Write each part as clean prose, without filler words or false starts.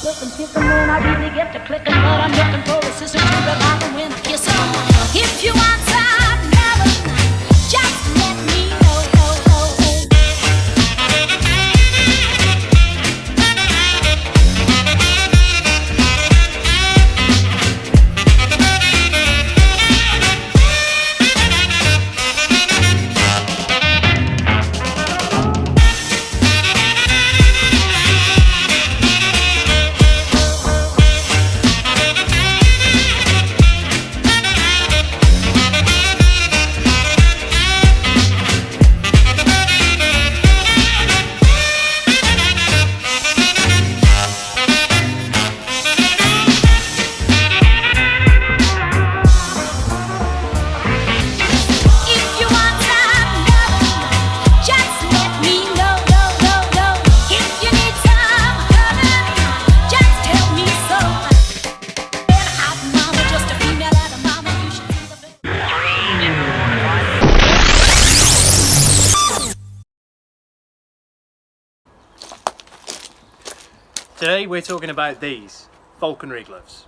looking, picking when I really get to clicking, but I'm looking for a sister to revive her when I kiss her. If you want some love, just let me know. Today we're talking about these falconry gloves.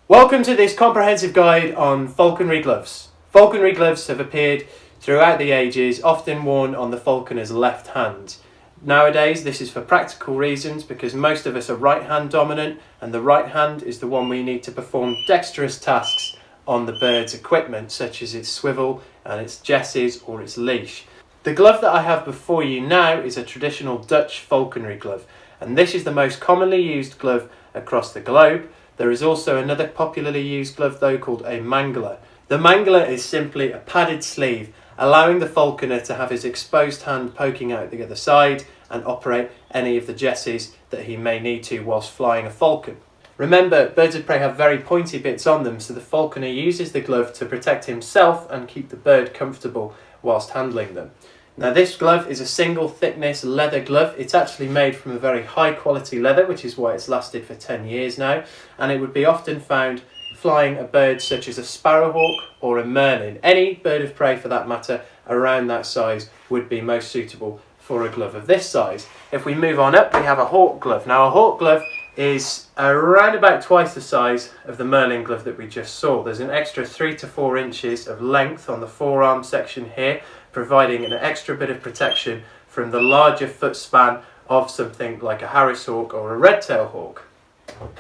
Welcome to this comprehensive guide on falconry gloves. Falconry gloves have appeared throughout the ages, often worn on the falconer's left hand. Nowadays this is for practical reasons because most of us are right hand dominant, and the right hand is the one we need to perform dexterous tasks on the bird's equipment, such as its swivel and its jesses or its leash. The glove that I have before you now is a traditional Dutch falconry glove, and this is the most commonly used glove across the globe. There is also another popularly used glove though called a Mangler. The Mangler is simply a padded sleeve, allowing the falconer to have his exposed hand poking out the other side and operate any of the jesses that he may need to whilst flying a falcon. Remember, birds of prey have very pointy bits on them, so the falconer uses the glove to protect himself and keep the bird comfortable whilst handling them. Now this glove is a single thickness leather glove. It's actually made from a very high quality leather, which is why it's lasted for 10 years now, and it would be often found flying a bird such as a sparrowhawk or a merlin. Any bird of prey for that matter around that size would be most suitable for a glove of this size. If we move on up, we have a hawk glove. Now a hawk glove is around about twice the size of the merlin glove that we just saw. There's an extra 3 to 4 inches of length on the forearm section here, providing an extra bit of protection from the larger foot span of something like a Harris hawk or a red-tailed hawk.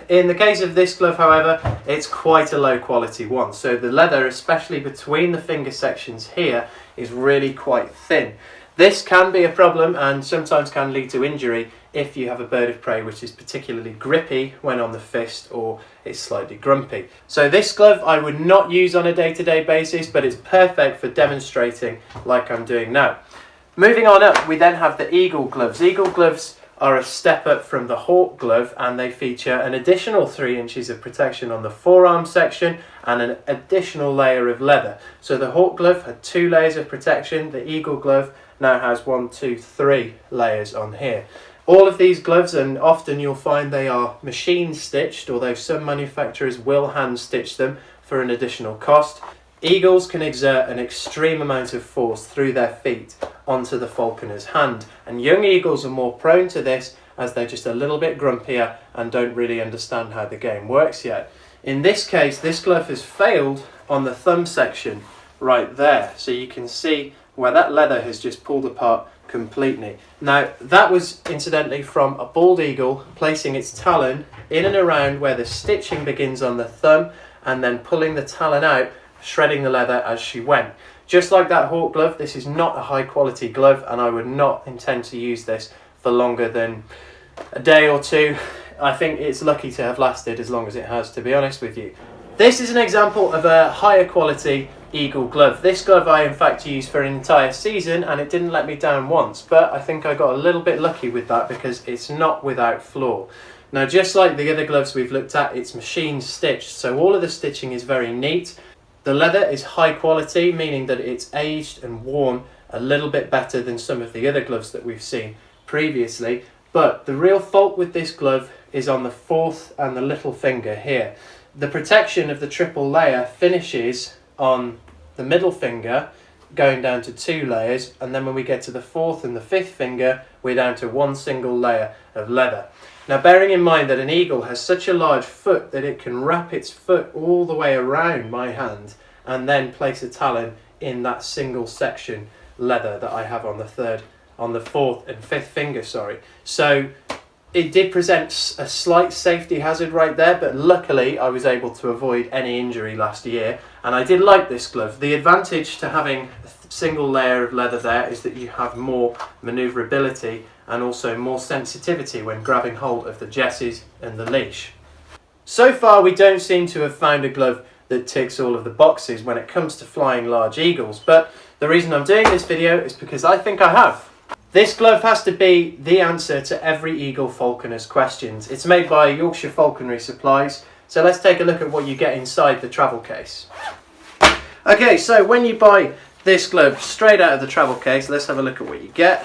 In the case of this glove, however, it's quite a low quality one, so the leather, especially between the finger sections here, is really quite thin. This can be a problem and sometimes can lead to injury if you have a bird of prey which is particularly grippy when on the fist or it's slightly grumpy. So this glove I would not use on a day-to-day basis, but it's perfect for demonstrating like I'm doing now. Moving on up, we then have the eagle gloves. Eagle gloves are a step up from the hawk glove, and they feature an additional 3 inches of protection on the forearm section and an additional layer of leather. So the hawk glove had 2 layers of protection. The eagle glove now has 1, 2, 3 layers on here. All of these gloves, and often you'll find they are machine stitched, although some manufacturers will hand stitch them for an additional cost. Eagles can exert an extreme amount of force through their feet onto the falconer's hand, and young eagles are more prone to this as they're just a little bit grumpier and don't really understand how the game works yet. In this case, this glove has failed on the thumb section right there, so you can see where that leather has just pulled apart completely. Now that was incidentally from a bald eagle placing its talon in and around where the stitching begins on the thumb and then pulling the talon out, shredding the leather as she went. Just like that hawk glove, this is not a high quality glove, and I would not intend to use this for longer than a day or two. I think it's lucky to have lasted as long as it has, to be honest with you. This is an example of a higher quality eagle glove. This glove I in fact used for an entire season and it didn't let me down once, but I think I got a little bit lucky with that because it's not without flaw. Now just like the other gloves we've looked at, it's machine stitched, so all of the stitching is very neat. The leather is high quality, meaning that it's aged and worn a little bit better than some of the other gloves that we've seen previously, but the real fault with this glove is on the fourth and the little finger here. The protection of the triple layer finishes on the middle finger, going down to 2 layers, and then when we get to the fourth and the fifth finger, we're down to 1 single layer of leather. Now, bearing in mind that an eagle has such a large foot that it can wrap its foot all the way around my hand and then place a talon in that single section leather that I have on the fourth and fifth finger, sorry. So it did present a slight safety hazard right there, but luckily I was able to avoid any injury last year, and I did like this glove. The advantage to having a single layer of leather there is that you have more manoeuvrability and also more sensitivity when grabbing hold of the jesses and the leash. So far we don't seem to have found a glove that ticks all of the boxes when it comes to flying large eagles, but the reason I'm doing this video is because I think I have. This glove has to be the answer to every eagle falconer's questions. It's made by Yorkshire Falconry Supplies, so let's take a look at what you get inside the travel case. Okay, so when you buy this glove straight out of the travel case, let's have a look at what you get.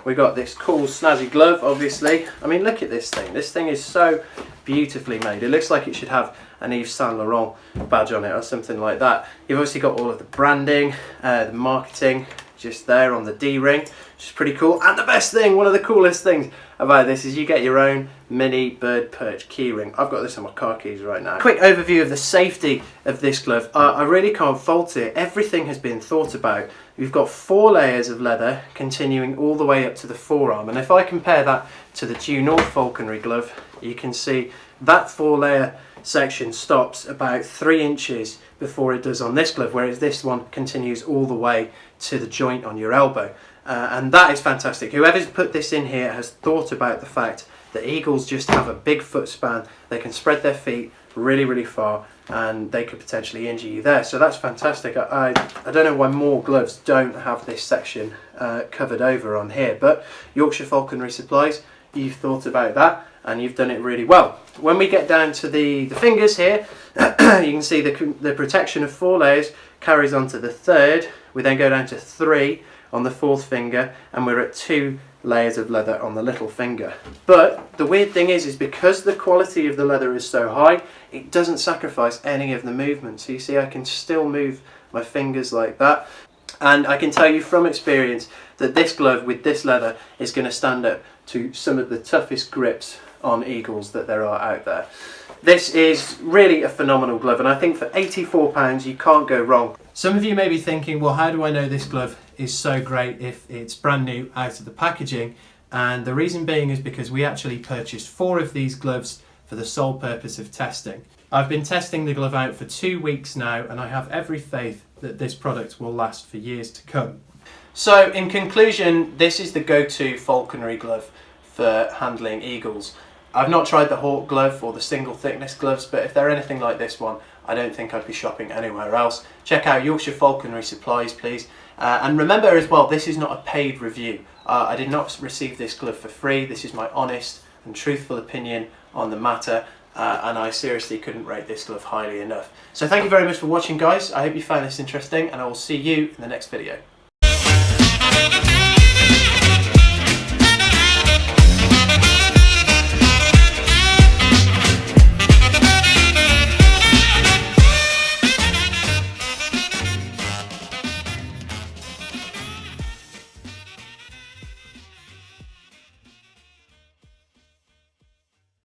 We got this cool snazzy glove, obviously. I mean, look at this thing. This thing is so beautifully made. It looks like it should have an Yves Saint Laurent badge on it or something like that. You've obviously got all of the branding, the marketing just there on the D-ring, which is pretty cool. And the best thing, one of the coolest things about this is you get your own mini bird perch keyring. I've got this on my car keys right now. Quick overview of the safety of this glove. I really can't fault it. Everything has been thought about. We've got 4 layers of leather continuing all the way up to the forearm, and if I compare that to the Due North Falconry glove, you can see that 4-layer section stops about 3 inches before it does on this glove, whereas this one continues all the way to the joint on your elbow. And that is fantastic. Whoever's put this in here has thought about the fact that eagles just have a big foot span. They can spread their feet really far, and they could potentially injure you there. So that's fantastic. I don't know why more gloves don't have this section covered over on here, but Yorkshire Falconry Supplies, you've thought about that and you've done it really well. When we get down to the fingers here, you can see the protection of 4 layers carries on to the 3rd. We then go down to 3 on the 4th finger, and we're at 2 layers of leather on the little finger. But the weird thing is because the quality of the leather is so high, it doesn't sacrifice any of the movement. So you see I can still move my fingers like that, and I can tell you from experience that this glove with this leather is going to stand up to some of the toughest grips on eagles that there are out there. This is really a phenomenal glove, and I think for £84 you can't go wrong. Some of you may be thinking, well, how do I know this glove is so great if it's brand new out of the packaging? And the reason being is because we actually purchased 4 of these gloves for the sole purpose of testing. I've been testing the glove out for 2 weeks now, and I have every faith that this product will last for years to come. So in conclusion, this is the go-to falconry glove for handling eagles. I've not tried the Hawk glove or the single thickness gloves, but if they're anything like this one, I don't think I'd be shopping anywhere else. Check out Yorkshire Falconry Supplies, please. And remember as well, this is not a paid review. I did not receive this glove for free. This is my honest and truthful opinion on the matter, and I seriously couldn't rate this glove highly enough. So thank you very much for watching, guys. I hope you found this interesting, and I will see you in the next video.